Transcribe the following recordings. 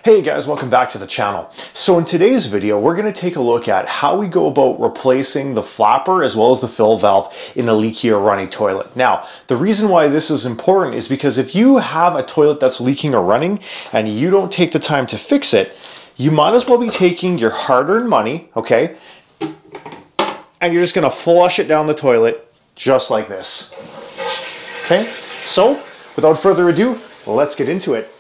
Hey guys, welcome back to the channel. So in today's video, we're going to take a look at how we go about replacing the flapper as well as the fill valve in a leaky or runny toilet. Now, the reason why this is important is because if you have a toilet that's leaking or running and you don't take the time to fix it, you might as well be taking your hard-earned money, okay, and you're just going to flush it down the toilet just like this. Okay, so without further ado, let's get into it.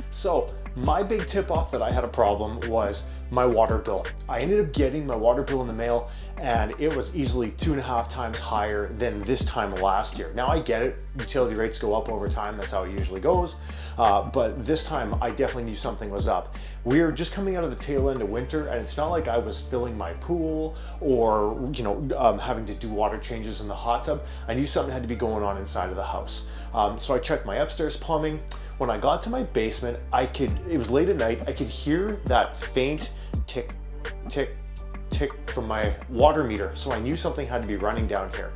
So my big tip off that I had a problem was my water bill. I ended up getting my water bill in the mail and it was easily 2.5 times higher than this time last year. Now I get it, utility rates go up over time, that's how it usually goes. But this time I definitely knew something was up. We're just coming out of the tail end of winter and it's not like I was filling my pool or having to do water changes in the hot tub. I knew something had to be going on inside of the house. So I checked my upstairs plumbing. When I got to my basement, it was late at night, I could hear that faint tick, tick, tick from my water meter. So I knew something had to be running down here.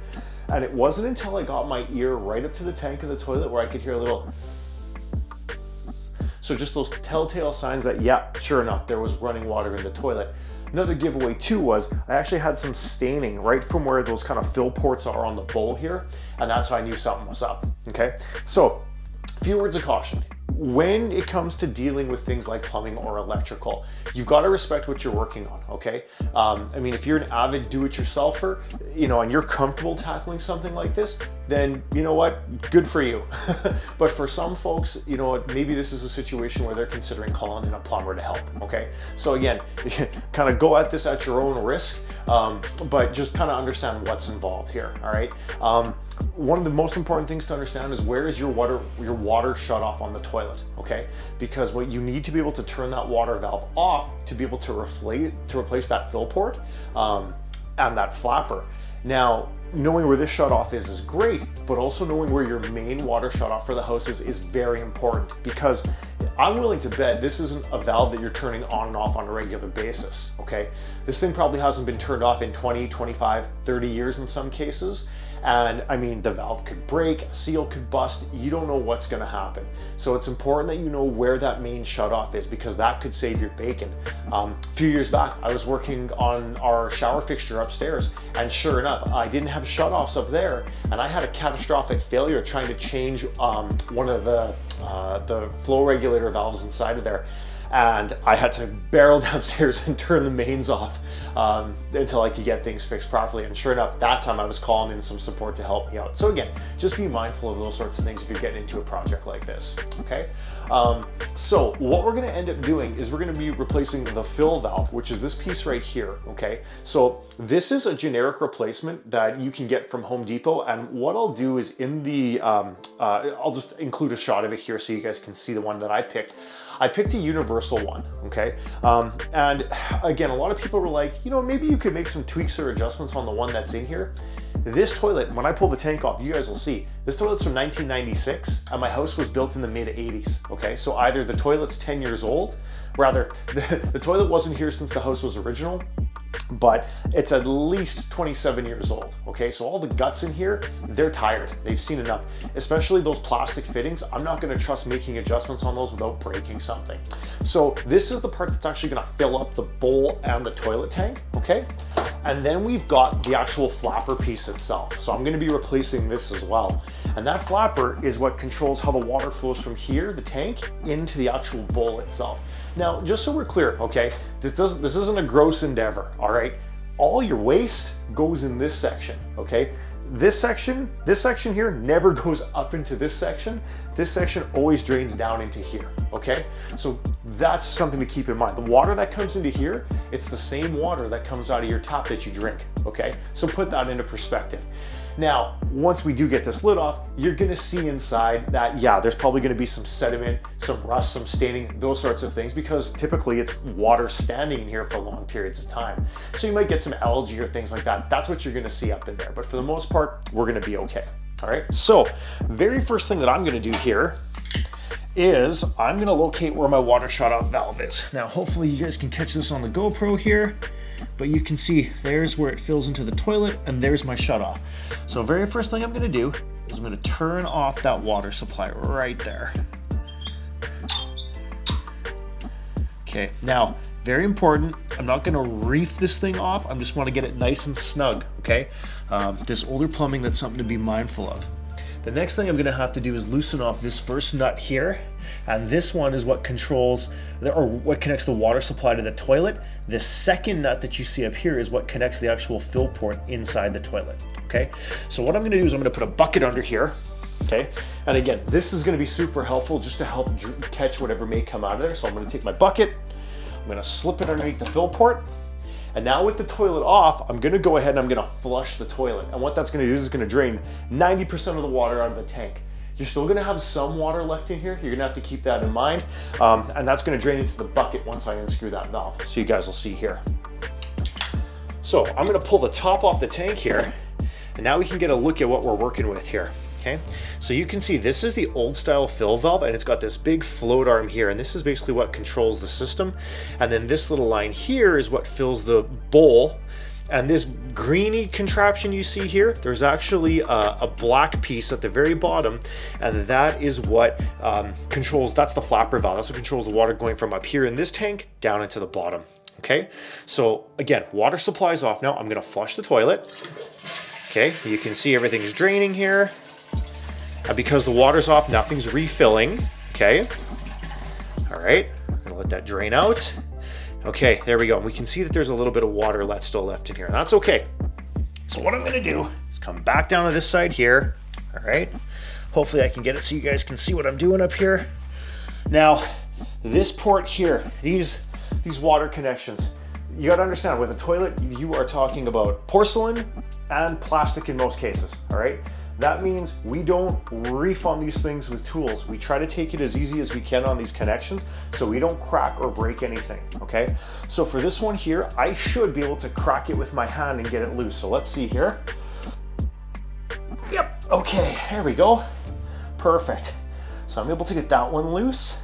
And it wasn't until I got my ear right up to the tank of the toilet where I could hear a little so just those telltale signs that, yeah, sure enough, there was running water in the toilet. Another giveaway too was I actually had some staining right from where those kind of fill ports are on the bowl here. And that's how I knew something was up, okay? So, a few words of caution. When it comes to dealing with things like plumbing or electrical, you've got to respect what you're working on, okay? I mean, if you're an avid do-it-yourselfer, and you're comfortable tackling something like this, then you know what, good for you. But for some folks, maybe this is a situation where they're considering calling in a plumber to help, okay? So again, kind of go at this at your own risk, but just kind of understand what's involved here, all right? One of the most important things to understand is where is your water shut off on the toilet, okay? Because what you need to be able to turn that water valve off to be able to replace that fill port and that flapper. Now, knowing where this shut off is great, but also knowing where your main water shut off for the house is very important, because I'm willing to bet this isn't a valve that you're turning on and off on a regular basis, okay? This thing probably hasn't been turned off in 20, 25, 30 years in some cases. And I mean, the valve could break, a seal could bust, you don't know what's gonna happen. So it's important that you know where that main shutoff is, because that could save your bacon. A few years back, I was working on our shower fixture upstairs, and sure enough, I didn't have shutoffs up there, and I had a catastrophic failure trying to change one of the flow regulator valves inside of there. And I had to barrel downstairs and turn the mains off until I could get things fixed properly. And sure enough, that time I was calling in some support to help me out. So again, just be mindful of those sorts of things if you're getting into a project like this, okay? So what we're gonna end up doing is we're gonna be replacing the fill valve, which is this piece right here, okay? So this is a generic replacement that you can get from Home Depot. And what I'll do is in the, I'll just include a shot of it here so you guys can see the one that I picked. I picked a universal one, okay? And again, a lot of people were like, maybe you could make some tweaks or adjustments on the one that's in here. This toilet, when I pull the tank off, you guys will see, this toilet's from 1996 and my house was built in the mid 80s, okay? So either the toilet's 10 years old, rather, the toilet wasn't here since the house was original, but it's at least 27 years old, okay? So all the guts in here, they're tired. They've seen enough, especially those plastic fittings. I'm not gonna trust making adjustments on those without breaking something. So this is the part that's actually gonna fill up the bowl and the toilet tank, okay? And then we've got the actual flapper piece itself. So I'm gonna be replacing this as well. And that flapper is what controls how the water flows from here, the tank, into the actual bowl itself. Now, just so we're clear, okay, this isn't a gross endeavor, all right? All your waste goes in this section, okay? This section here never goes up into this section. This section always drains down into here, okay? So that's something to keep in mind. The water that comes into here, it's the same water that comes out of your tap that you drink, okay? So put that into perspective. Now, once we do get this lid off, you're gonna see inside that, yeah, there's probably gonna be some sediment, some rust, some staining, those sorts of things, because typically it's water standing in here for long periods of time. So you might get some algae or things like that. That's what you're gonna see up in there. But for the most part, we're gonna be okay. All right, so very first thing that I'm gonna do here is I'm gonna locate where my water shutoff valve is. Now, hopefully you guys can catch this on the GoPro here, but you can see there's where it fills into the toilet and there's my shutoff. So very first thing I'm gonna do is I'm gonna turn off that water supply right there. Okay, now, very important, I'm not gonna reef this thing off, I just wanna get it nice and snug, okay? This older plumbing, that's something to be mindful of. The next thing I'm gonna have to do is loosen off this first nut here, and this one is what controls, or what connects the water supply to the toilet. The second nut that you see up here is what connects the actual fill port inside the toilet, okay? So what I'm gonna do is I'm gonna put a bucket under here, okay? And again, this is gonna be super helpful just to help catch whatever may come out of there. So I'm gonna take my bucket, I'm gonna slip it underneath the fill port, and now with the toilet off, I'm gonna go ahead and I'm gonna flush the toilet. And what that's gonna do is it's gonna drain 90% of the water out of the tank. You're still gonna have some water left in here. You're gonna have to keep that in mind. And that's gonna drain into the bucket once I unscrew that valve. So you guys will see here. So I'm gonna pull the top off the tank here, and now we can get a look at what we're working with here. Okay, so you can see this is the old style fill valve, and it's got this big float arm here, and this is basically what controls the system. And then this little line here is what fills the bowl. And this greeny contraption you see here, there's actually a black piece at the very bottom, and that is what controls, that's the flapper valve. That's what controls the water going from up here in this tank down into the bottom. Okay, so again, water supply's off now. I'm gonna flush the toilet. Okay, you can see everything's draining here. And because the water's off, nothing's refilling, okay? All right, I'm gonna let that drain out. Okay, there we go. And we can see that there's a little bit of water still left in here, and that's okay. So what I'm gonna do is come back down to this side here, all right? Hopefully I can get it so you guys can see what I'm doing up here. Now, this port here, these water connections, you gotta understand, with a toilet, you are talking about porcelain and plastic in most cases, all right? That means we don't reef on these things with tools. We try to take it as easy as we can on these connections so we don't crack or break anything, okay? So for this one here, I should be able to crack it with my hand and get it loose. So let's see here. Yep, okay, there we go. Perfect. So I'm able to get that one loose.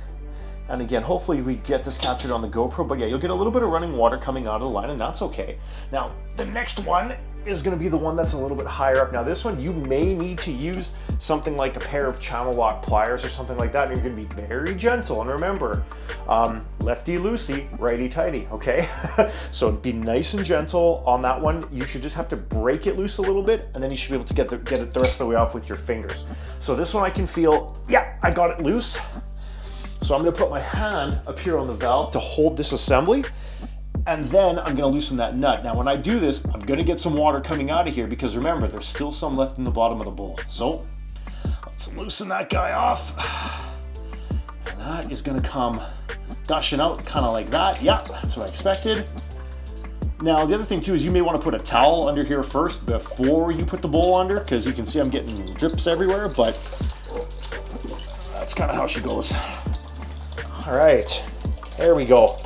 And again, hopefully we get this captured on the GoPro, but yeah, you'll get a little bit of running water coming out of the line, and that's okay. Now, the next one is gonna be the one that's a little bit higher up. Now this one, you may need to use something like a pair of channel lock pliers or something like that, and you're gonna be very gentle. And remember, lefty loosey, righty tighty, okay? So be nice and gentle on that one. You should just have to break it loose a little bit, and then you should be able to get it the rest of the way off with your fingers. So this one I can feel, yeah, I got it loose. So I'm gonna put my hand up here on the valve to hold this assembly, and then I'm gonna loosen that nut. Now when I do this, I'm gonna get some water coming out of here, because remember, there's still some left in the bottom of the bowl. So let's loosen that guy off. And that is gonna come gushing out kind of like that. Yeah, that's what I expected. Now the other thing too is you may wanna put a towel under here first before you put the bowl under, because you can see I'm getting drips everywhere, but that's kind of how she goes. All right, there we go.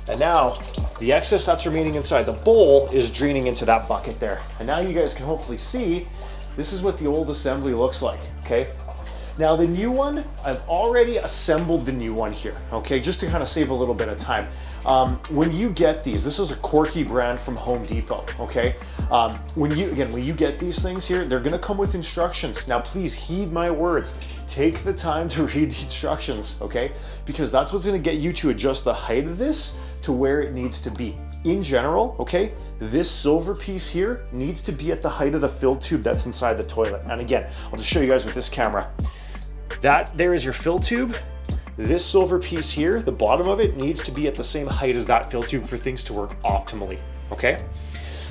And now the excess that's remaining inside the bowl is draining into that bucket there. And now you guys can hopefully see, this is what the old assembly looks like, okay? Now the new one, I've already assembled the new one here, okay? Just to kind of save a little bit of time. When you get these, this is a Corky brand from Home Depot, okay? When you get these things here, they're gonna come with instructions. Now please heed my words. Take the time to read the instructions, okay? Because that's what's gonna get you to adjust the height of this to where it needs to be. In general, okay, this silver piece here needs to be at the height of the fill tube that's inside the toilet. And again, I'll just show you guys with this camera. That there is your fill tube. This silver piece here, the bottom of it, needs to be at the same height as that fill tube for things to work optimally, okay?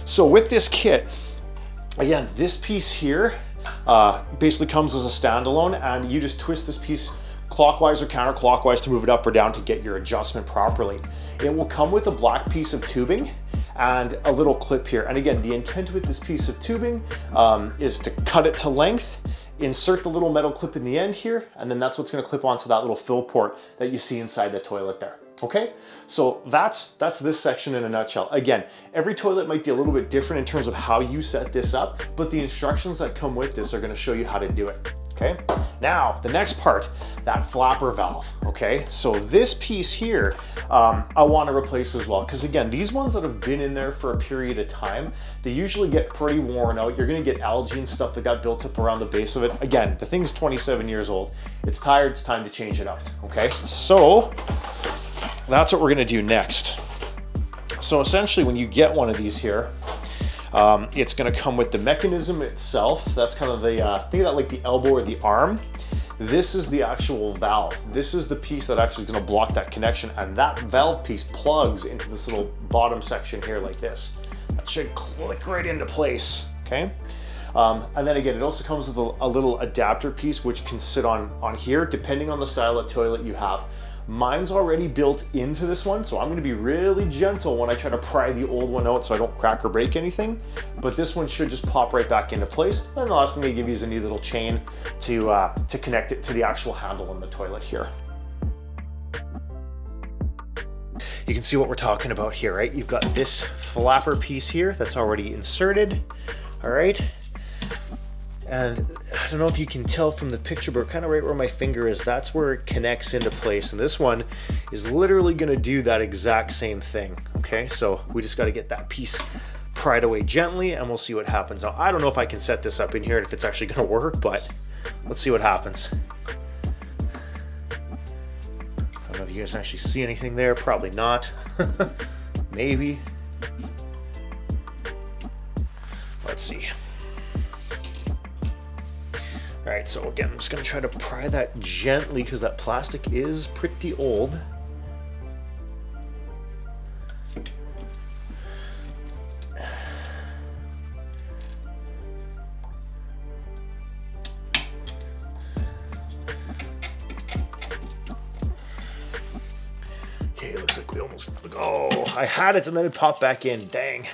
So with this kit, again, this piece here basically comes as a standalone, and you just twist this piece clockwise or counterclockwise to move it up or down to get your adjustment properly. It will come with a black piece of tubing and a little clip here. And again, the intent with this piece of tubing is to cut it to length, insert the little metal clip in the end here, and then that's what's gonna clip onto that little fill port that you see inside the toilet there. Okay, so that's this section in a nutshell. Again, every toilet might be a little bit different in terms of how you set this up, but the instructions that come with this are gonna show you how to do it. Okay, now the next part, that flapper valve. Okay, so this piece here, I want to replace as well, because again, these ones that have been in there for a period of time, they usually get pretty worn out. You're going to get algae and stuff like that built up around the base of it. Again, the thing's 27 years old. It's tired, it's time to change it out. Okay, so that's what we're going to do next. So essentially, when you get one of these here, it's going to come with the mechanism itself. That's kind of the, think of that like the elbow or the arm. This is the actual valve. This is the piece that actually is going to block that connection, and that valve piece plugs into this little bottom section here like this. That should click right into place, okay? And then again, it also comes with a little adapter piece which can sit on here, depending on the style of toilet you have. Mine's already built into this one, so I'm going to be really gentle when I try to pry the old one out so I don't crack or break anything. But this one should just pop right back into place. And the last thing they give you is a neat little chain to connect it to the actual handle in the toilet here. You can see what we're talking about here, right? You've got this flapper piece here that's already inserted, all right? And I don't know if you can tell from the picture, but kind of right where my finger is, that's where it connects into place. And this one is literally going to do that exact same thing. Okay, so we just got to get that piece pried away gently and we'll see what happens. Now, I don't know if I can set this up in here and if it's actually going to work, but let's see what happens. I don't know if you guys actually see anything there. Probably not. Maybe. Let's see. All right, so again, I'm just gonna try to pry that gently because that plastic is pretty old. Okay, looks like we almost, oh, I had it and then it popped back in, dang.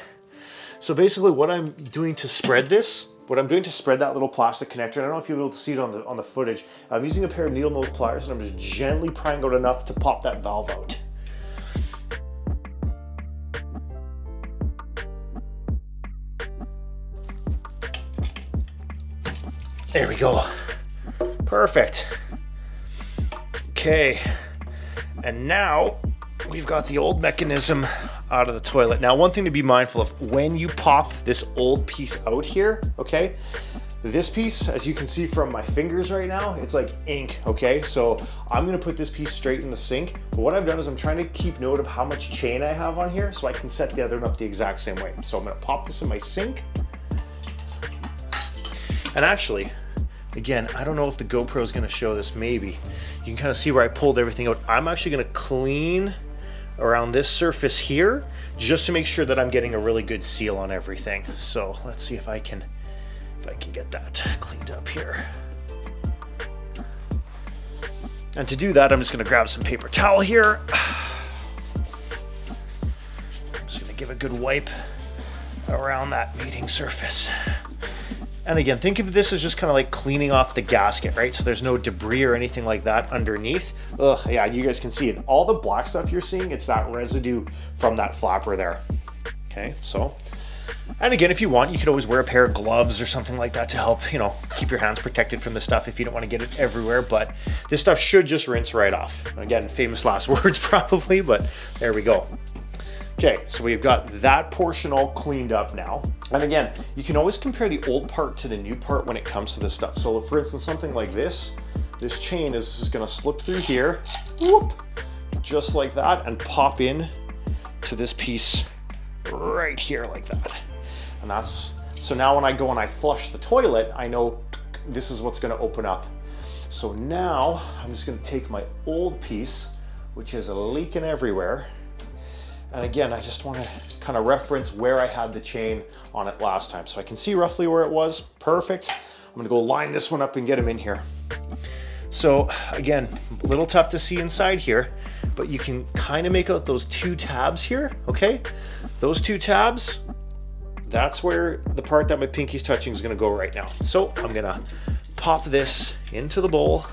So basically what I'm doing to spread this, that little plastic connector, and I don't know if you'll be able to see it on the footage, I'm using a pair of needle nose pliers and I'm just gently prying out enough to pop that valve out. There we go. Perfect. Okay, and now we've got the old mechanism out of the toilet. Now, one thing to be mindful of when you pop this old piece out here, okay, this piece, as you can see from my fingers right now, it's like ink, okay? So I'm gonna put this piece straight in the sink, but what I've done is I'm trying to keep note of how much chain I have on here so I can set the other one up the exact same way. So I'm gonna pop this in my sink. And actually, again, I don't know if the GoPro is gonna show this, maybe. You can kind of see where I pulled everything out. I'm actually gonna clean around this surface here just to make sure that I'm getting a really good seal on everything. So let's see if I can get that cleaned up here. And to do that, I'm just gonna grab some paper towel here. I'm just gonna give a good wipe around that mating surface. And again, think of this as just kind of like cleaning off the gasket, right? So there's no debris or anything like that underneath. Ugh, yeah, you guys can see it. All the black stuff you're seeing, it's that residue from that flapper there. Okay, so, and again, if you want, you could always wear a pair of gloves or something like that to help, you know, keep your hands protected from this stuff if you don't want to get it everywhere, but this stuff should just rinse right off. Again, famous last words probably, but there we go. Okay, so we've got that portion all cleaned up now. And again, you can always compare the old part to the new part when it comes to this stuff. So for instance, something like this chain is just gonna slip through here, whoop, just like that, and pop in to this piece right here like that. And that's, so now when I go and I flush the toilet, I know this is what's gonna open up. So now I'm just gonna take my old piece, which is leaking everywhere. And again, I just want to kind of reference where I had the chain on it last time. So I can see roughly where it was. Perfect. I'm going to go line this one up and get them in here. So again, a little tough to see inside here, but you can kind of make out those two tabs here, okay? Those two tabs, that's where the part that my pinky's touching is going to go right now. So I'm going to pop this into the bowl.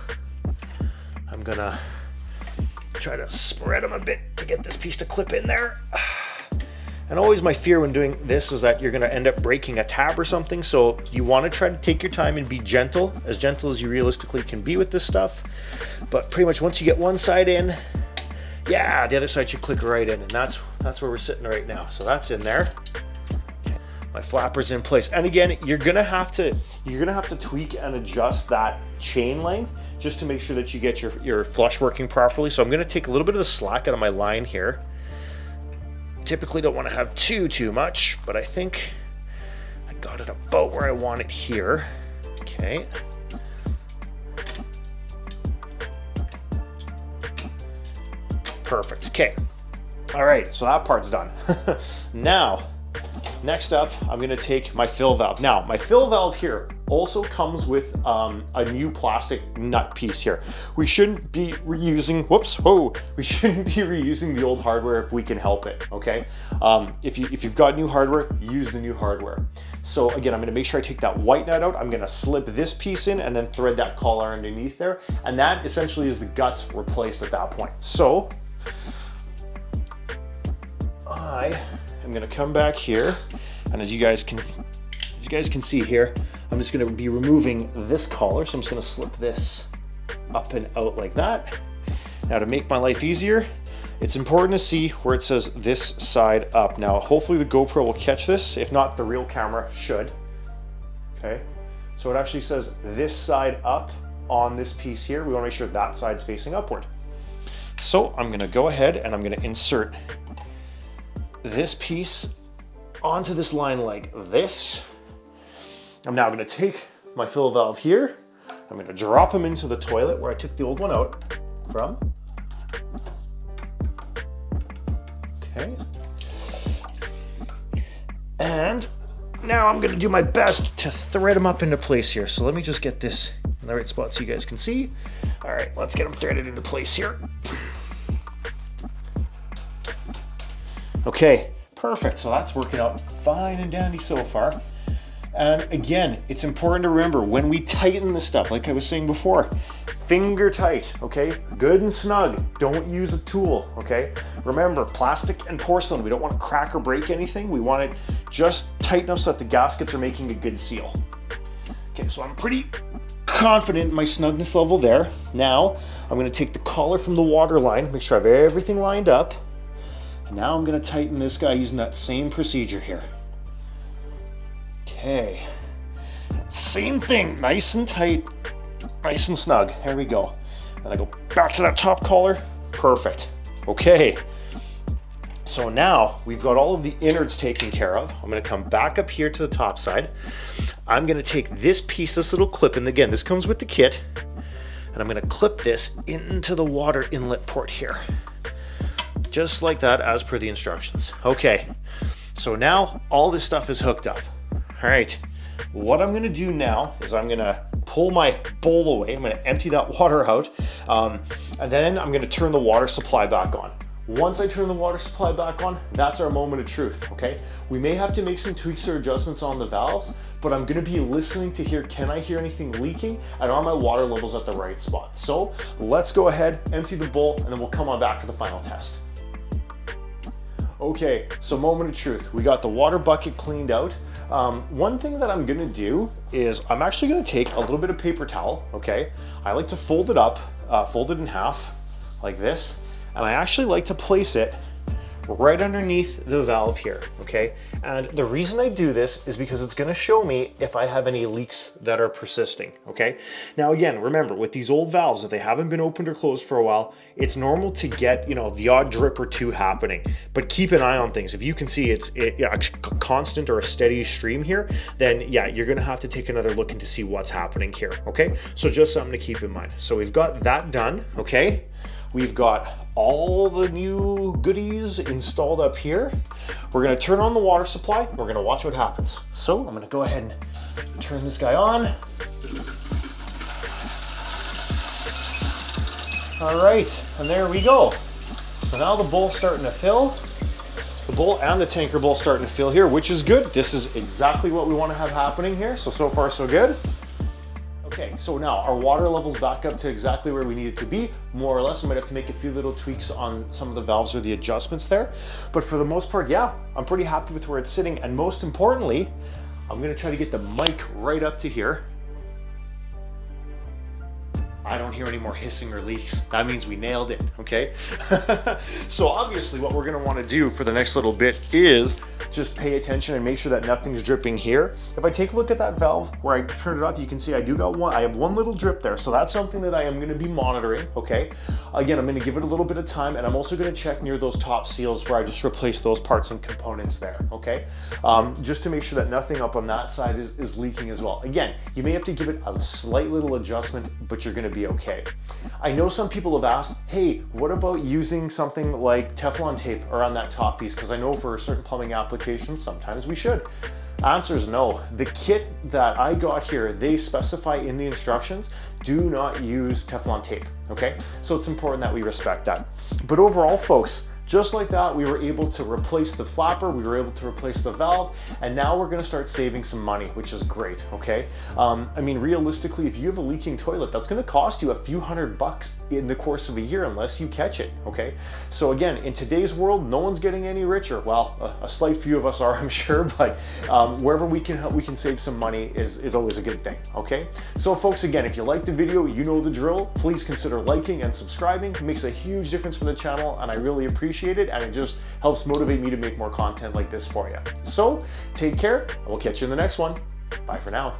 I'm going to try to spread them a bit to get this piece to clip in there. And always my fear when doing this is that you're gonna end up breaking a tab or something. So you wanna try to take your time and be gentle as you realistically can be with this stuff. But pretty much once you get one side in, yeah, the other side should click right in, and that's where we're sitting right now. So that's in there. My flapper's in place. And again, you're gonna have to tweak and adjust that chain length just to make sure that you get your flush working properly. So I'm gonna take a little bit of the slack out of my line here. Typically don't want to have too much, but I think I got it about where I want it here. Okay. Perfect. Okay. All right, so that part's done. Now, next up, I'm gonna take my fill valve. Now, my fill valve here also comes with a new plastic nut piece here. We shouldn't be reusing, we shouldn't be reusing the old hardware if we can help it, okay? If you've got new hardware, use the new hardware. So again, I'm gonna make sure I take that white nut out. I'm gonna slip this piece in and then thread that collar underneath there. And that essentially is the guts replaced at that point. So, I am gonna come back here, and as you guys can see here, I'm just gonna be removing this collar. So I'm just gonna slip this up and out like that. Now to make my life easier, it's important to see where it says this side up. Now, hopefully the GoPro will catch this. If not, the real camera should. Okay, so it actually says this side up on this piece here. We wanna make sure that side's facing upward. So I'm gonna go ahead and I'm gonna insert this piece onto this line like this. I'm now going to take my fill valve here. I'm going to drop them into the toilet where I took the old one out from. Okay. And now I'm going to do my best to thread them up into place here. So let me just get this in the right spot so you guys can see. All right, let's get them threaded into place here. Okay, perfect. So that's working out fine and dandy so far. And again, it's important to remember when we tighten this stuff, like I was saying before, finger tight, okay? Good and snug. Don't use a tool, okay? Remember, plastic and porcelain, we don't want to crack or break anything. We want it just tight enough so that the gaskets are making a good seal. Okay, so I'm pretty confident in my snugness level there. Now, I'm gonna take the collar from the water line, make sure I have everything lined up. And now I'm gonna tighten this guy using that same procedure here. Okay, same thing, nice and tight, nice and snug. There we go. Then I go back to that top collar. Perfect. Okay, so now we've got all of the innards taken care of. I'm gonna come back up here to the top side. I'm gonna take this piece, this little clip, and again, this comes with the kit, and I'm gonna clip this into the water inlet port here. Just like that, as per the instructions. Okay, so now all this stuff is hooked up. All right, what I'm gonna do now is I'm gonna pull my bowl away. I'm gonna empty that water out, and then I'm gonna turn the water supply back on. Once I turn the water supply back on, that's our moment of truth, okay? We may have to make some tweaks or adjustments on the valves, but I'm gonna be listening to hear, can I hear anything leaking? And are my water levels at the right spot? So let's go ahead, empty the bowl, and then we'll come on back for the final test. Okay, so moment of truth. We got the water bucket cleaned out. One thing that I'm gonna do is I'm actually gonna take a little bit of paper towel, okay? I like to fold it up, fold it in half like this, and I actually like to place it right underneath the valve here, okay? And the reason I do this is because it's gonna show me if I have any leaks that are persisting, okay? Now again, remember, with these old valves, if they haven't been opened or closed for a while, it's normal to get, you know, the odd drip or two happening, but keep an eye on things. If you can see it's a constant or a steady stream here, then yeah, you're gonna have to take another look into see what's happening here, okay? So just something to keep in mind. So we've got that done, okay? We've got all the new goodies installed up here. We're gonna turn on the water supply. We're gonna watch what happens. So I'm gonna go ahead and turn this guy on. All right, and there we go. So now the bowl's starting to fill. The bowl and the tanker bowl starting to fill here, which is good. This is exactly what we want to have happening here. So far so good. Okay, so now our water level's back up to exactly where we need it to be, more or less. I might have to make a few little tweaks on some of the valves or the adjustments there. But for the most part, yeah, I'm pretty happy with where it's sitting. And most importantly, I'm gonna try to get the mic right up to here. I don't hear any more hissing or leaks. That means we nailed it, okay? So obviously what we're gonna wanna do for the next little bit is just pay attention and make sure that nothing's dripping here. If I take a look at that valve where I turned it off, you can see I have one little drip there. So that's something that I am gonna be monitoring, okay? Again, I'm gonna give it a little bit of time, and I'm also gonna check near those top seals where I just replaced those parts and components there, okay? Just to make sure that nothing up on that side is leaking as well. Again, you may have to give it a slight little adjustment, but you're gonna be okay. I know some people have asked, hey, what about using something like Teflon tape around that top piece? Because I know for certain plumbing applications, sometimes we should. Answer is no. The kit that I got here, they specify in the instructions, do not use Teflon tape, okay? So it's important that we respect that. But overall, folks, just like that, we were able to replace the flapper, we were able to replace the valve, and now we're gonna start saving some money, which is great, okay? I mean, realistically, if you have a leaking toilet, that's gonna cost you a few $100 in the course of a year unless you catch it, okay? So again, in today's world, no one's getting any richer. Well, a slight few of us are, I'm sure, but wherever we can save some money is always a good thing, okay? So folks, again, if you like the video, you know the drill. Please consider liking and subscribing. It makes a huge difference for the channel, and I really appreciate it, and it just helps motivate me to make more content like this for you. So take care, and we'll catch you in the next one. Bye for now.